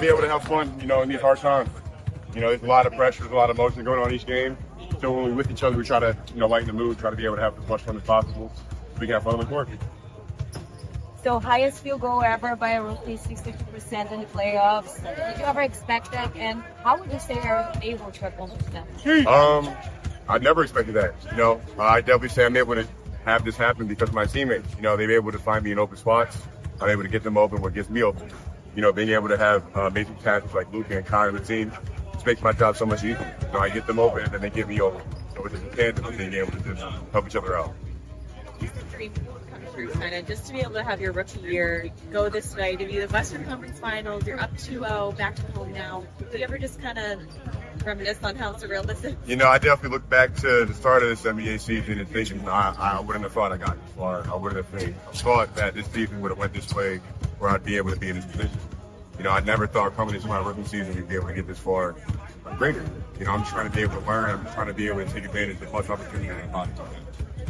Be able to have fun, in these hard times. There's a lot of pressure, there's a lot of emotion going on each game. So when we're with each other, we try to, lighten the mood, try to be able to have as much fun as possible. So we can have fun on the court. So highest field goal ever by a rookie, 62% in the playoffs. Did you ever expect that? And how would you say you're able to accomplish that? I never expected that. I definitely say I'm able to have this happen because of my teammates. They're able to find me in open spots. I'm able to get them open, what gets me open. Being able to have amazing talents like Luka and Kai on the team just makes my job so much easier. I get them open and then they get me open. So it's just a tandem of being able to just help each other out. It's a dream come true, kind of, just to be able to have your rookie year go this way, to be the Western Conference Finals. You're up 2-0, back to home now. Do you ever just kind of reminisce on how surreal this is? I definitely look back to the start of this NBA season and thinking I wouldn't have thought I got this far. I wouldn't have thought that this season would have went this way where I'd be able to be in this position. I never thought coming into my rookie season we'd be able to get this far. I'm greater. I'm just trying to be able to learn. I'm trying to be able to take advantage of as much opportunity as possible.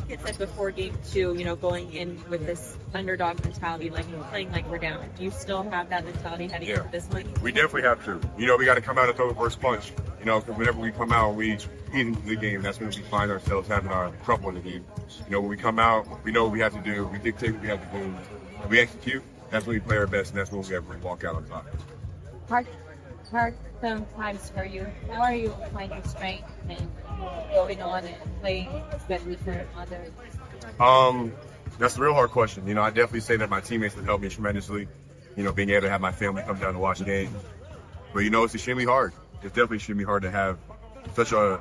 Like I said before game 2, going in with this underdog mentality, like playing like we're down. Do you still have that mentality heading into this one? We definitely have to. We got to come out and throw the first punch. Because whenever we come out, we eat into the game. That's when we find ourselves having our trouble in the game. When we come out, we know what we have to do. We dictate what we have to do. When we execute, that's when we play our best, and that's when we ever walk out on top. Hard sometimes for you. How are you finding strength and going on and playing better for others? That's a real hard question. I definitely say that my teammates have helped me tremendously. Being able to have my family come down to watch the game. But it's extremely hard. It's definitely extremely hard to have such a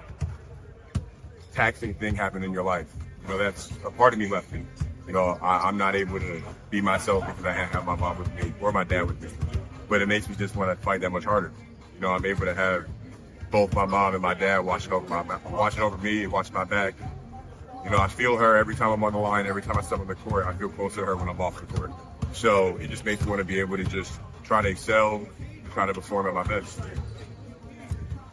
taxing thing happen in your life. That's a part of me left me. I'm not able to be myself because I have my mom with me or my dad with me. But it makes me just want to fight that much harder. I'm able to have both my mom and my dad watching over me and watching my back. I feel her every time I'm on the line, every time I step on the court. I feel close to her when I'm off the court. So it just makes me want to be able to just try to excel, try to perform at my best.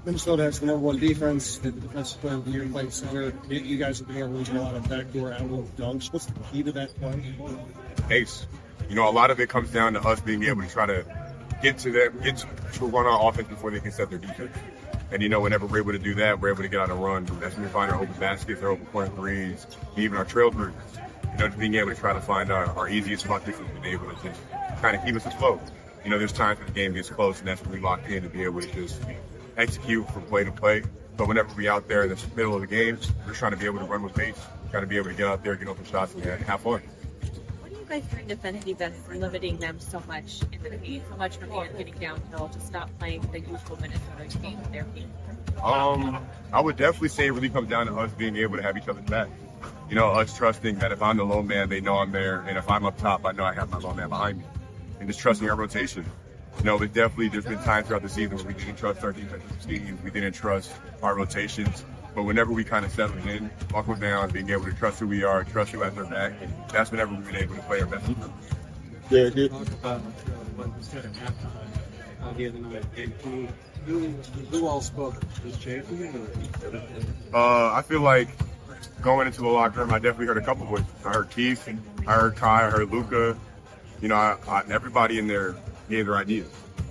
Minnesota has the #1 defense. The defensive player of the year playing center. You guys have been able to do a lot of backdoor out-of dunks. What's the key to that play? Pace. A lot of it comes down to us being able to try to get to run our offense before they can set their defense. And whenever we're able to do that, we're able to get on a run. That's when we find our open baskets, our open point threes, even our trail threes. Just being able to try to find our easiest buckets and being able to just kind of keep us afloat. There's times when the game gets close, and that's when we lock in to be able to just execute from play to play. But whenever we're out there in the middle of the game, we're trying to be able to run with pace, trying to be able to get out there, get open shots, and have fun. What do you guys doing defensively that's limiting them so much in the paint, so much from here getting downhill to stop playing the usual Minnesota game with their team? I would definitely say it really comes down to us being able to have each other's back. Us trusting that if I'm the lone man, they know I'm there, and if I'm up top, I know I have my lone man behind me. And just trusting our rotation. There's been times throughout the season where we didn't trust our defensive schemes, we didn't trust our rotations. But whenever we kind of settle in, buckle down, being able to trust who we are, trust who has our back, and that's whenever we've been able to play our best defense. Yeah, good. Talk about what was said at halftime the other night. Who all spoke? Was champion? I feel like going into the locker room, I definitely heard a couple voices. I heard Keith, I heard Kai, I heard Luka. Everybody in there gave their ideas.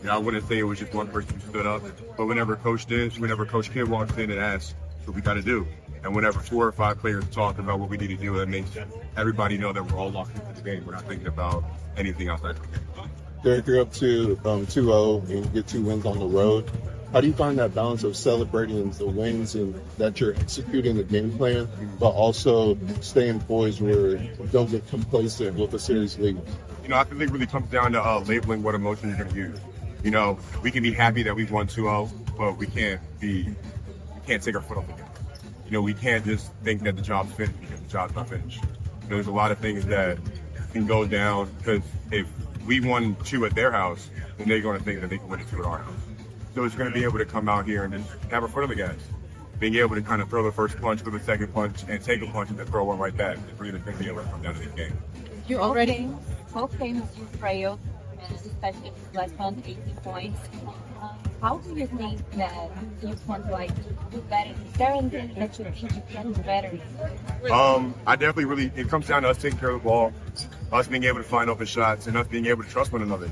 I wouldn't say it was just one person who stood up, but whenever Coach Kim walks in and asks what we got to do, and whenever 4 or 5 players talk about what we need to do, that makes everybody know that we're all locked into the game. We're not thinking about anything outside the game. Dereck, you're up to 2-0 and you get 2 wins on the road. How do you find that balance of celebrating the wins and that you're executing the game plan, but also staying poised where you don't get complacent with a series lead? I think it really comes down to labeling what emotion you're going to use. We can be happy that we've won 2-0, but we can't take our foot off the gas. We can't just think that the job's finished because the job's not finished. There's a lot of things that can go down because if we won 2 at their house, then they're going to think that they can win 2 at our house. So it's going to be able to come out here and just have our foot on the gas. Being able to kind of throw the first punch, throw the second punch, and take a punch and then throw one right back. It's really going to be able to come down to this game. You already both games you trailed, and especially less than 18 points. How do you think that you can do better? Is there anything that you think you can do better? I definitely it comes down to us taking care of the ball, us being able to find open shots, and us being able to trust one another.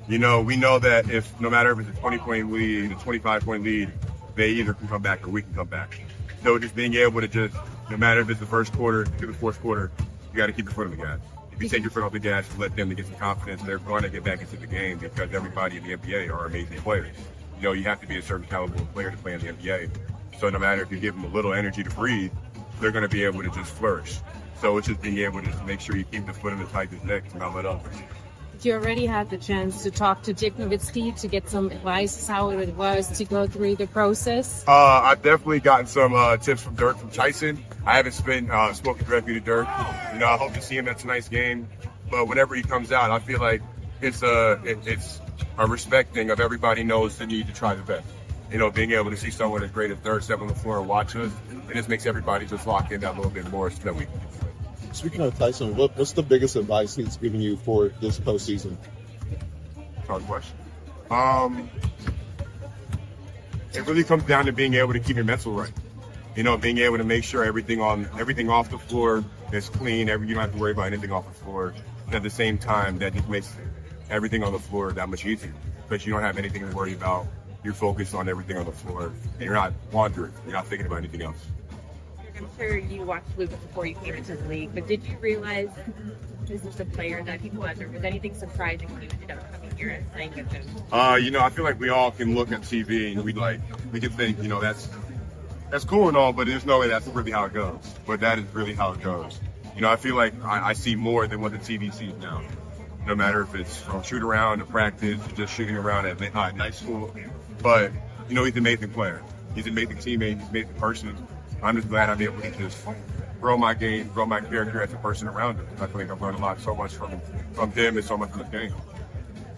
You know, we know that if no matter if it's a 20-point lead, a 25-point lead, they either can come back or we can come back. So just being able to just, no matter if it's the first quarter to the fourth quarter, you got to keep your foot on the gas. If you take your foot off the gas and let them to get some confidence, they're going to get back into the game because everybody in the NBA are amazing players. You know, you have to be a certain caliber of player to play in the NBA. So no matter if you give them a little energy to breathe, they're going to be able to just flourish. So it's just being able to just make sure you keep the foot in the tightest neck and not let up. You already had the chance to talk to Dereck Lively to get some advice how it was to go through the process. I've definitely gotten some tips from Dirk, from Tyson. I haven't spoken directly to Dirk. You know, I hope to see him at tonight's game. But whenever he comes out, I feel like it's a respecting of everybody knows the need to try the best. You know, being able to see someone as great as Dirk step on the floor and watch us, it just makes everybody just lock in that little bit more so that we can. Speaking of Tyson, what's the biggest advice he's given you for this postseason? Hard question. It really comes down to being able to keep your mental right. You know, being able to make sure everything off the floor is clean. You don't have to worry about anything off the floor. And at the same time, that just makes everything on the floor that much easier because you don't have anything to worry about. You're focused on everything on the floor, and you're not wandering. You're not thinking about anything else. I'm sure you watched Luka before you came into the league, but did you realize this is a player that people under? Was anything surprising when you ended up coming here and playing with him? You know, I feel like we all can look at TV and we can think, you know, that's cool and all, but there's no way that's really how it goes. But that is really how it goes. You know, I feel like I see more than what the TV sees now. No matter if it's from shoot around to practice, to just shooting around at night school. But, you know, he's an amazing player. He's an amazing teammate. He's an amazing person. I'm just glad I'm able to just grow my game, grow my character as a person around him. I think I've learned so much from him and so much from the game.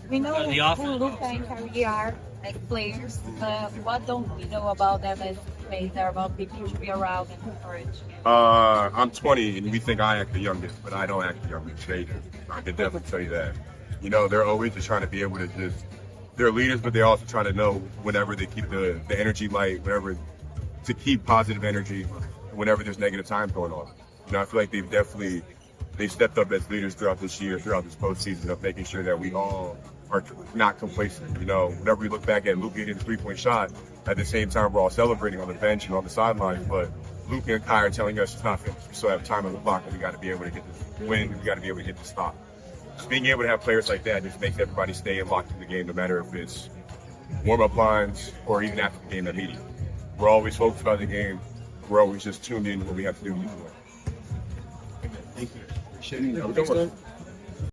We know who Luka and Kyrie are as players, but what don't we know about them as teammates or about people to be around and encourage? I'm 20 and we think I act the youngest, but I don't act the youngest. I can definitely tell you that. You know, they're always just trying to be able to they're leaders, but they also try to know whenever they keep the energy light, whenever to keep positive energy whenever there's negative times going on. You know, I feel like they've stepped up as leaders throughout this year, throughout this postseason of making sure that we all are not complacent. You know, whenever we look back at Luka hitting the 3-point shot, at the same time we're all celebrating on the bench and on the sidelines, but Luka and Kai are telling us it's not finished. We still have time on the clock and we got to be able to get this win, we got to be able to get the stop. Just being able to have players like that just makes everybody stay locked in the game, no matter if it's warm-up lines or even after the game at media. We're always focused about the game. We're always just tuned in to what we have to do. Thank you.